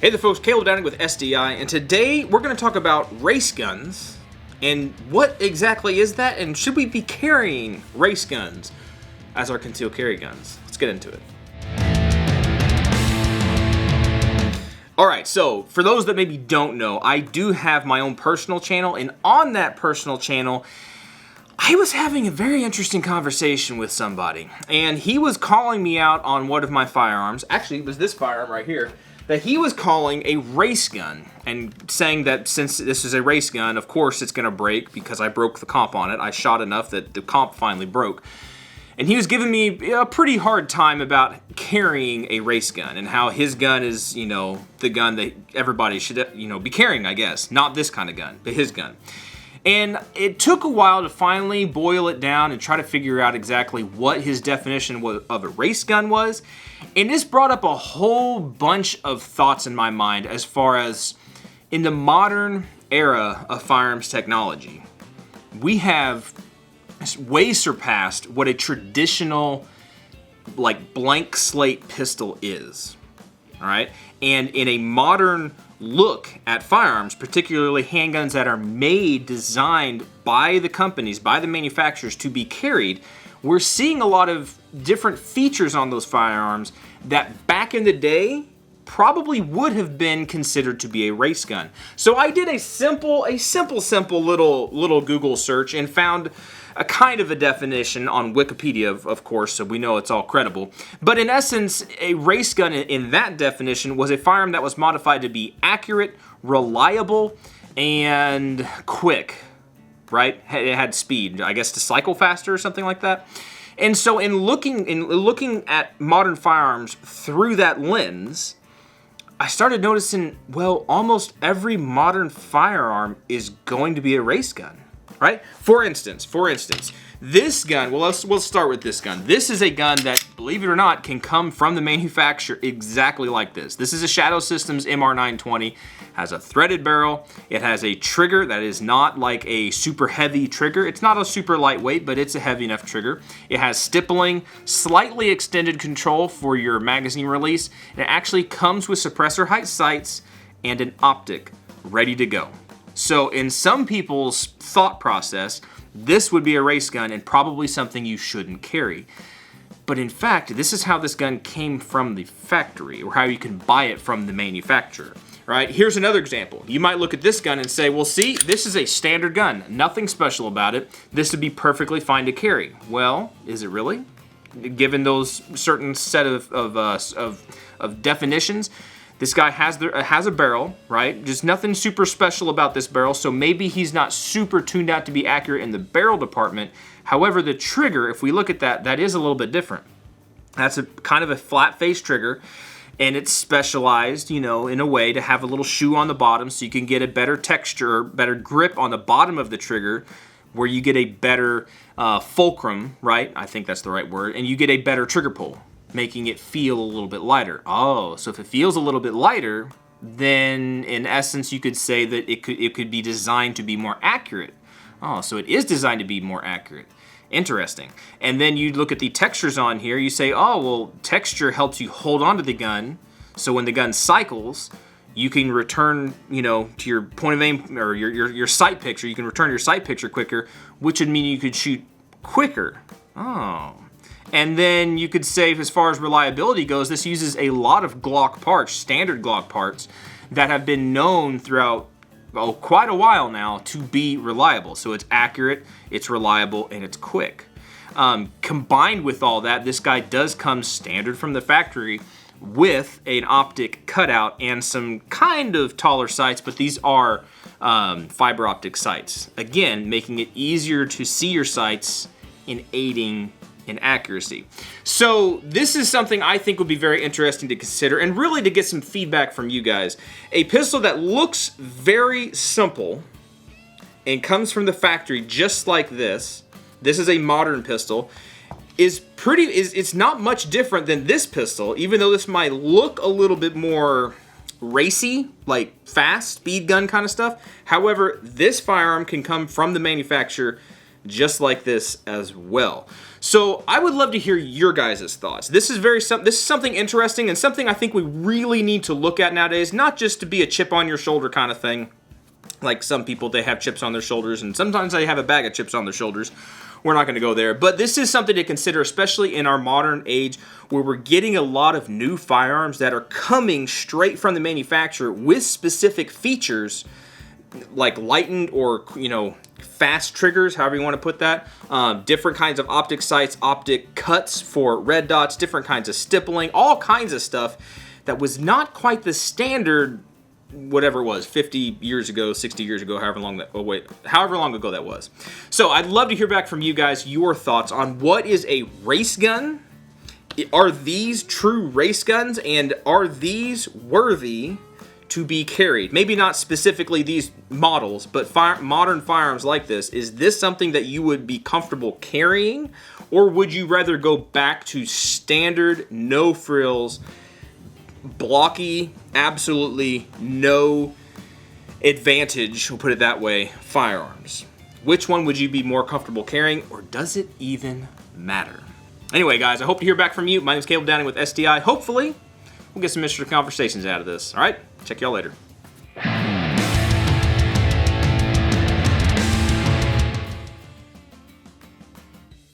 Hey there folks, Caleb Downing with SDI, and today we're going to talk about race guns, and what exactly is that, and should we be carrying race guns as our concealed carry guns? Let's get into it. Alright, so for those that maybe don't know, I do have my own personal channel, and on that personal channel, I was having a very interesting conversation with somebody, and he was calling me out on one of my firearms. Actually, it was this firearm right here that he was calling a race gun, and saying that since this is a race gun, of course it's going to break because I broke the comp on it. I shot enough that the comp finally broke. And he was giving me a pretty hard time about carrying a race gun and how his gun is, you know, the gun that everybody should, you know, be carrying, I guess. Not this kind of gun, but his gun. And it took a while to finally boil it down and try to figure out exactly what his definition of a race gun was. And this brought up a whole bunch of thoughts in my mind as far as in the modern era of firearms technology, we have way surpassed what a traditional like blank slate pistol is. All right? And in a modern look at firearms, particularly handguns that are made, designed by the companies, by the manufacturers to be carried, we're seeing a lot of different features on those firearms that back in the day probably would have been considered to be a race gun. So I did a simple little Google search and found a kind of a definition on Wikipedia, of course, so we know it's all credible. But in essence, a race gun in that definition was a firearm that was modified to be accurate, reliable, and quick, right? It had speed, I guess, to cycle faster or something like that. And so in looking at modern firearms through that lens, I started noticing, well, almost every modern firearm is going to be a race gun. Right? For instance, this gun, well, we'll start with this gun. This is a gun that, believe it or not, can come from the manufacturer exactly like this. This is a Shadow Systems MR920. Has a threaded barrel. It has a trigger that is not like a super heavy trigger. It's not a super lightweight, but it's a heavy enough trigger. It has stippling, slightly extended control for your magazine release. And it actually comes with suppressor height sights and an optic ready to go. So in some people's thought process, this would be a race gun and probably something you shouldn't carry. But in fact, this is how this gun came from the factory, or how you can buy it from the manufacturer. Right? Here's another example. You might look at this gun and say, well, see, this is a standard gun. Nothing special about it. This would be perfectly fine to carry. Well, is it really? Given those certain set of definitions, this guy has a barrel, right? Just nothing super special about this barrel, so maybe he's not super tuned out to be accurate in the barrel department. However, the trigger, if we look at that, that is a little bit different. That's a kind of a flat-face trigger, and it's specialized, you know, in a way to have a little shoe on the bottom so you can get a better texture, better grip on the bottom of the trigger, where you get a better fulcrum, right? I think that's the right word, and you get a better trigger pull, making it feel a little bit lighter. Oh, so if it feels a little bit lighter, then in essence you could say that it could be designed to be more accurate. Oh, so it is designed to be more accurate. Interesting. And then you look at the textures on here, you say, oh, well, texture helps you hold on to the gun, so when the gun cycles, you can return, you know, to your point of aim, or your sight picture, you can return your sight picture quicker, which would mean you could shoot quicker. Oh. And then you could say, as far as reliability goes, this uses a lot of Glock parts, standard Glock parts, that have been known throughout quite a while now to be reliable. So it's accurate, it's reliable, and it's quick. Combined with all that, this guy does come standard from the factory with an optic cutout and some kind of taller sights, but these are fiber optic sights. Again, making it easier to see your sights in aiding in accuracy. So this is something I think would be very interesting to consider, and really to get some feedback from you guys. A pistol that looks very simple and comes from the factory just like this. This is a modern pistol. It's not much different than this pistol, even though this might look a little bit more racy, like fast, speed gun kind of stuff. However, this firearm can come from the manufacturer just like this as well. So I would love to hear your guys' thoughts. This is something interesting and something I think we really need to look at nowadays, not just to be a chip on your shoulder kind of thing. Like some people, they have chips on their shoulders, and sometimes they have a bag of chips on their shoulders. We're not going to go there. But this is something to consider, especially in our modern age where we're getting a lot of new firearms that are coming straight from the manufacturer with specific features like lightened or, fast triggers, however you want to put that. Different kinds of optic sights, optic cuts for red dots, different kinds of stippling, all kinds of stuff that was not quite the standard, whatever it was, 50 years ago, 60 years ago, however long ago that was. So I'd love to hear back from you guys, your thoughts on what is a race gun. Are these true race guns, and are these worthy to be carried? Maybe not specifically these models, but modern firearms like this. Is this something that you would be comfortable carrying, or would you rather go back to standard, no frills, blocky, absolutely no advantage, we'll put it that way, firearms? Which one would you be more comfortable carrying, or does it even matter? Anyway, guys, I hope to hear back from you. My name is Caleb Downing with SDI. Hopefully, we'll get some interesting conversations out of this. All right, check y'all later.